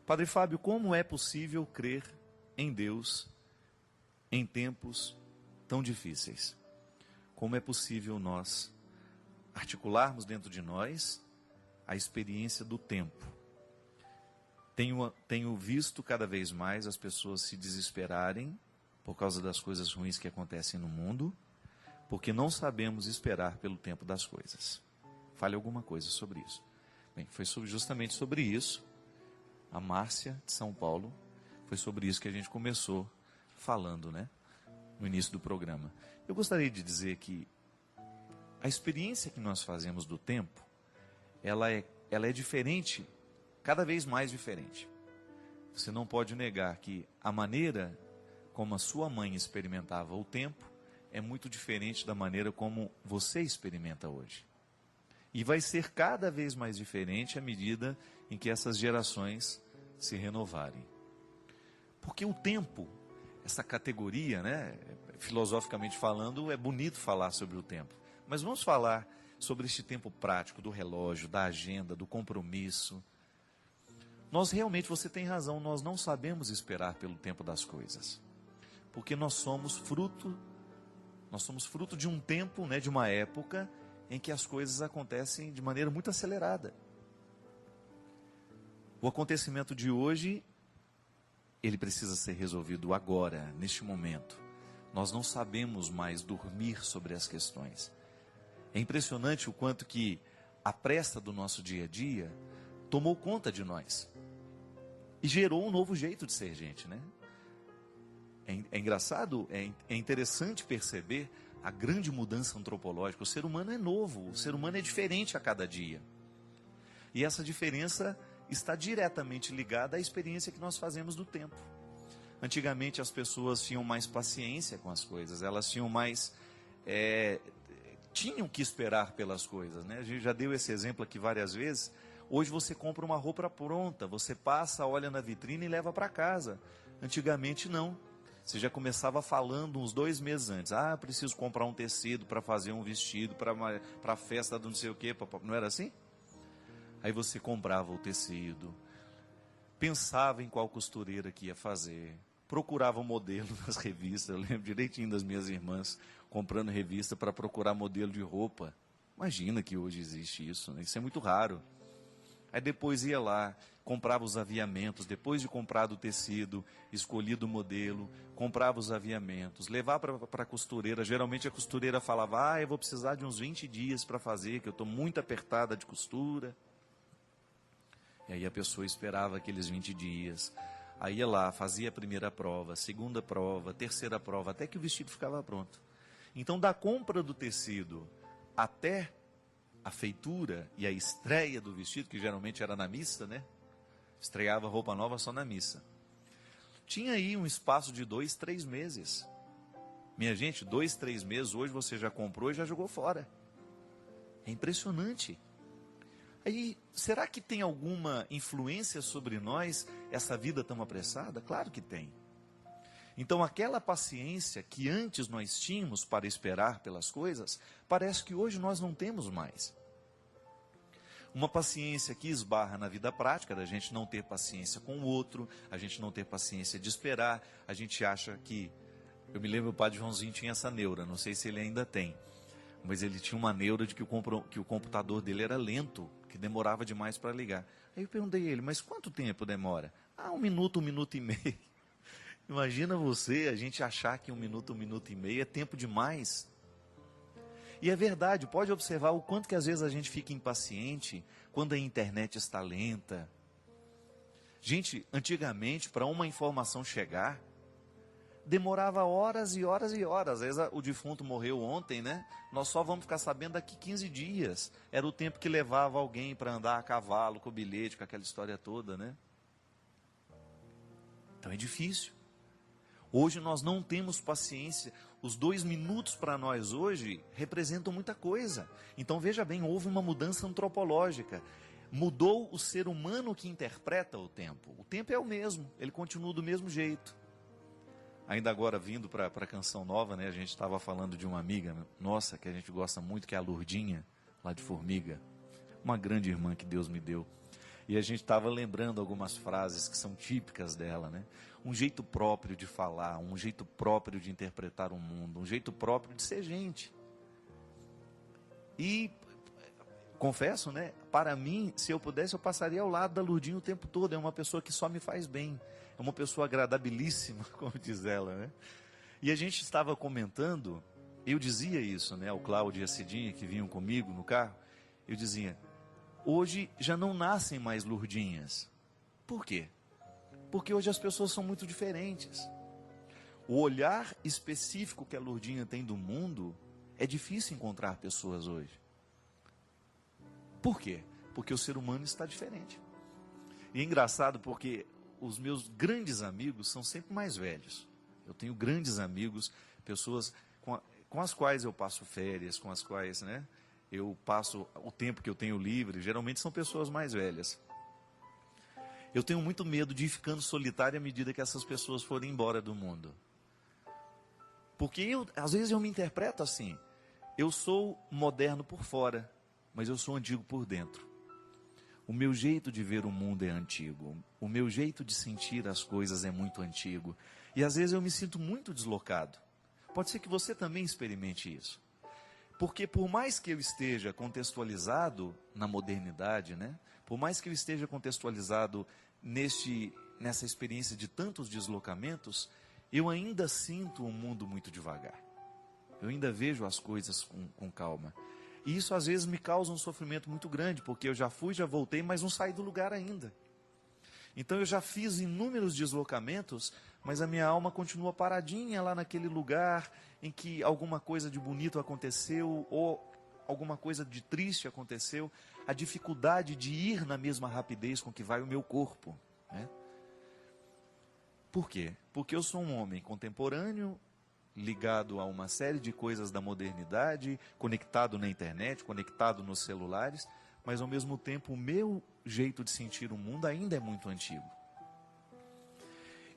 Padre Fábio, como é possível crer em Deus em tempos tão difíceis? Como é possível nós articularmos dentro de nós a experiência do tempo? Tenho visto cada vez mais as pessoas se desesperarem por causa das coisas ruins que acontecem no mundo, porque não sabemos esperar pelo tempo das coisas. Fale alguma coisa sobre isso. Bem, foi justamente sobre isso, a Márcia de São Paulo, foi sobre isso que a gente começou falando, né, no início do programa. Eu gostaria de dizer que a experiência que nós fazemos do tempo, ela é diferente, cada vez mais diferente. Você não pode negar que a maneira como a sua mãe experimentava o tempo é muito diferente da maneira como você experimenta hoje. E vai ser cada vez mais diferente à medida em que essas gerações se renovarem. Porque o tempo, essa categoria, né, filosoficamente falando, é bonito falar sobre o tempo. Mas vamos falar sobre este tempo prático do relógio, da agenda, do compromisso. Nós realmente, você tem razão, nós não sabemos esperar pelo tempo das coisas. Porque nós somos fruto de um tempo, né, de uma época em que as coisas acontecem de maneira muito acelerada. O acontecimento de hoje, ele precisa ser resolvido agora, neste momento. Nós não sabemos mais dormir sobre as questões. É impressionante o quanto que a pressa do nosso dia a dia tomou conta de nós. E gerou um novo jeito de ser gente, né? É engraçado, é interessante perceber a grande mudança antropológica. O ser humano é novo, o ser humano é diferente a cada dia. E essa diferença está diretamente ligada à experiência que nós fazemos do tempo. Antigamente as pessoas tinham mais paciência com as coisas, elas tinham mais... tinham que esperar pelas coisas, né? A gente já deu esse exemplo aqui várias vezes. Hoje você compra uma roupa pronta, você passa, olha na vitrine e leva para casa. Antigamente não. Você já começava falando uns 2 meses antes. Ah, preciso comprar um tecido para fazer um vestido, para a festa do não sei o quê. Não era assim? Aí você comprava o tecido, pensava em qual costureira que ia fazer, procurava um modelo nas revistas. Eu lembro direitinho das minhas irmãs comprando revista para procurar modelo de roupa. Imagina que hoje existe isso, né? Isso é muito raro. Aí depois ia lá, comprava os aviamentos, depois de comprado o tecido, escolhido o modelo, comprava os aviamentos, levava para a costureira. Geralmente a costureira falava, eu vou precisar de uns 20 dias para fazer, que eu estou muito apertada de costura. E aí a pessoa esperava aqueles 20 dias. Aí ia lá, fazia a primeira prova, segunda prova, terceira prova, até que o vestido ficava pronto. Então da compra do tecido até a feitura e a estreia do vestido, que geralmente era na missa, né? Estreava roupa nova só na missa. Tinha aí um espaço de 2, 3 meses. Minha gente, 2, 3 meses, hoje você já comprou e já jogou fora. É impressionante. Aí, será que tem alguma influência sobre nós essa vida tão apressada? Claro que tem. Então aquela paciência que antes nós tínhamos para esperar pelas coisas, parece que hoje nós não temos mais. Uma paciência que esbarra na vida prática, da gente não ter paciência com o outro, a gente não ter paciência de esperar, a gente acha que... Eu me lembro, o padre Joãozinho tinha essa neura, não sei se ele ainda tem, mas ele tinha uma neura de que o computador dele era lento, que demorava demais para ligar. Aí eu perguntei a ele, mas quanto tempo demora? 1 minuto, 1 minuto e meio. Imagina você, a gente achar que 1 minuto, 1 minuto e meio é tempo demais. E é verdade, pode observar o quanto que às vezes a gente fica impaciente quando a internet está lenta. Gente, antigamente, para uma informação chegar, demorava horas e horas e horas. Às vezes o defunto morreu ontem, né? Nós só vamos ficar sabendo daqui 15 dias. Era o tempo que levava alguém para andar a cavalo, com o bilhete, com aquela história toda, né? Então é difícil. Hoje nós não temos paciência. Os 2 minutos para nós hoje representam muita coisa. Então veja bem, houve uma mudança antropológica. Mudou o ser humano que interpreta o tempo. O tempo é o mesmo, ele continua do mesmo jeito. Ainda agora vindo para a Canção Nova, né, a gente estava falando de uma amiga nossa, que a gente gosta muito, que é a Lourdinha, lá de Formiga. Uma grande irmã que Deus me deu. E a gente estava lembrando algumas frases que são típicas dela, né? Um jeito próprio de falar, um jeito próprio de interpretar o mundo, um jeito próprio de ser gente. E confesso, né? Para mim, se eu pudesse, eu passaria ao lado da Lourdinha o tempo todo. É uma pessoa que só me faz bem. É uma pessoa agradabilíssima, como diz ela, né? E a gente estava comentando, eu dizia isso, né? O Cláudio e a Cidinha que vinham comigo no carro, eu dizia, hoje já não nascem mais Lourdinhas. Por quê? Porque hoje as pessoas são muito diferentes. O olhar específico que a Lourdinha tem do mundo, é difícil encontrar pessoas hoje. Por quê? Porque o ser humano está diferente. E é engraçado porque os meus grandes amigos são sempre mais velhos. Eu tenho grandes amigos, pessoas com as quais eu passo férias, com as quais, né, eu passo o tempo que eu tenho livre. Geralmente são pessoas mais velhas. Eu tenho muito medo de ir ficando solitário à medida que essas pessoas forem embora do mundo. Porque às vezes eu me interpreto assim. Eu sou moderno por fora, mas eu sou antigo por dentro. O meu jeito de ver o mundo é antigo. O meu jeito de sentir as coisas é muito antigo. E às vezes eu me sinto muito deslocado. Pode ser que você também experimente isso. Porque por mais que eu esteja contextualizado na modernidade, né? Por mais que eu esteja contextualizado nessa experiência de tantos deslocamentos, eu ainda sinto o mundo muito devagar. Eu ainda vejo as coisas com calma. E isso às vezes me causa um sofrimento muito grande, porque eu já fui, já voltei, mas não saí do lugar ainda. Então eu já fiz inúmeros deslocamentos, mas a minha alma continua paradinha lá naquele lugar em que alguma coisa de bonito aconteceu ou alguma coisa de triste aconteceu. A dificuldade de ir na mesma rapidez com que vai o meu corpo, né? Por quê? Porque eu sou um homem contemporâneo, ligado a uma série de coisas da modernidade, conectado na internet, conectado nos celulares, mas ao mesmo tempo o meu jeito de sentir o mundo ainda é muito antigo.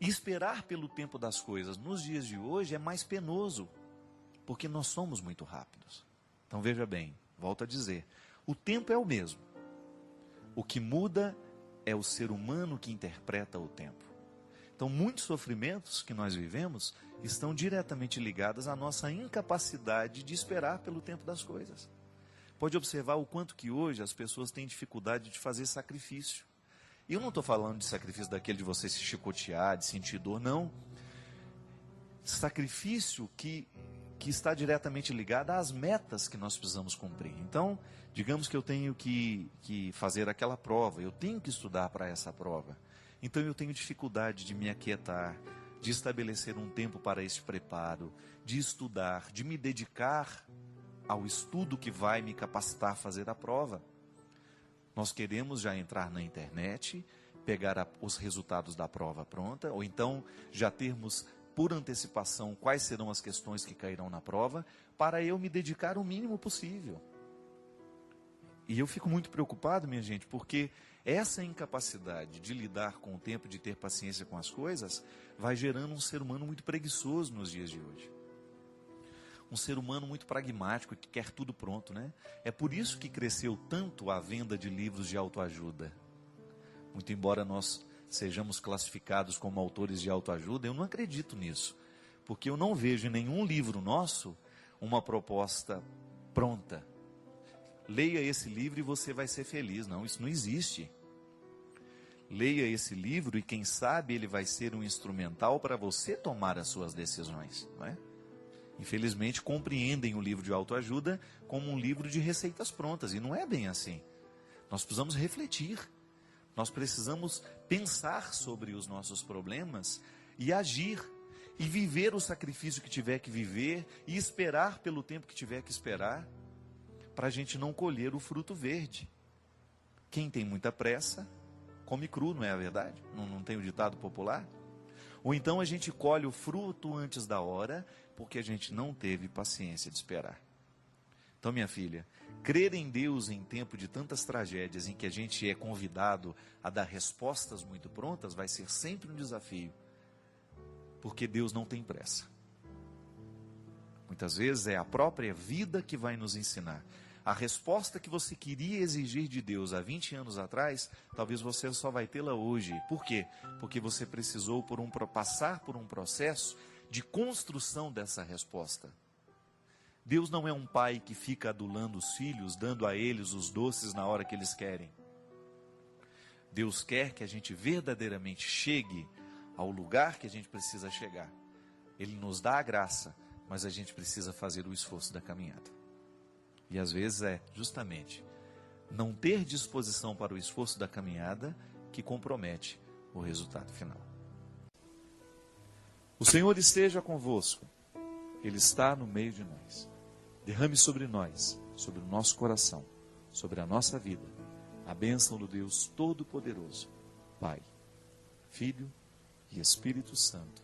E esperar pelo tempo das coisas nos dias de hoje é mais penoso, porque nós somos muito rápidos. Então veja bem, volto a dizer, o tempo é o mesmo. O que muda é o ser humano que interpreta o tempo. Então muitos sofrimentos que nós vivemos estão diretamente ligados à nossa incapacidade de esperar pelo tempo das coisas. Pode observar o quanto que hoje as pessoas têm dificuldade de fazer sacrifício. E eu não estou falando de sacrifício daquele de você se chicotear, de sentir dor, não. Sacrifício que está diretamente ligado às metas que nós precisamos cumprir. Então, digamos que eu tenho que fazer aquela prova, eu tenho que estudar para essa prova. Então eu tenho dificuldade de me aquietar, de estabelecer um tempo para esse preparo, de estudar, de me dedicar ao estudo que vai me capacitar a fazer a prova. Nós queremos já entrar na internet, pegar os resultados da prova pronta, ou então já termos por antecipação quais serão as questões que cairão na prova, para eu me dedicar o mínimo possível. E eu fico muito preocupado, minha gente, porque essa incapacidade de lidar com o tempo, de ter paciência com as coisas, vai gerando um ser humano muito preguiçoso nos dias de hoje. Um ser humano muito pragmático, que quer tudo pronto, né? É por isso que cresceu tanto a venda de livros de autoajuda. Muito embora nós sejamos classificados como autores de autoajuda, eu não acredito nisso. Porque eu não vejo em nenhum livro nosso uma proposta pronta. Leia esse livro e você vai ser feliz. Não, isso não existe. Leia esse livro e quem sabe ele vai ser um instrumental para você tomar as suas decisões, não é? Infelizmente compreendem o livro de autoajuda como um livro de receitas prontas, e não é bem assim. Nós precisamos refletir, nós precisamos pensar sobre os nossos problemas e agir, e viver o sacrifício que tiver que viver, e esperar pelo tempo que tiver que esperar, para a gente não colher o fruto verde. Quem tem muita pressa, come cru, não é a verdade? Não tem o ditado popular? Ou então a gente colhe o fruto antes da hora, porque a gente não teve paciência de esperar. Então, minha filha, crer em Deus em tempo de tantas tragédias, em que a gente é convidado a dar respostas muito prontas, vai ser sempre um desafio, porque Deus não tem pressa. Muitas vezes é a própria vida que vai nos ensinar. A resposta que você queria exigir de Deus há 20 anos atrás, talvez você só vai tê-la hoje. Por quê? Porque você precisou passar por um processo de construção dessa resposta. Deus não é um pai que fica adulando os filhos, dando a eles os doces na hora que eles querem. Deus quer que a gente verdadeiramente chegue ao lugar que a gente precisa chegar. Ele nos dá a graça, mas a gente precisa fazer o esforço da caminhada. E às vezes é justamente não ter disposição para o esforço da caminhada que compromete o resultado final. O Senhor esteja convosco. Ele está no meio de nós. Derrame sobre nós, sobre o nosso coração, sobre a nossa vida, a bênção do Deus Todo-Poderoso, Pai, Filho e Espírito Santo.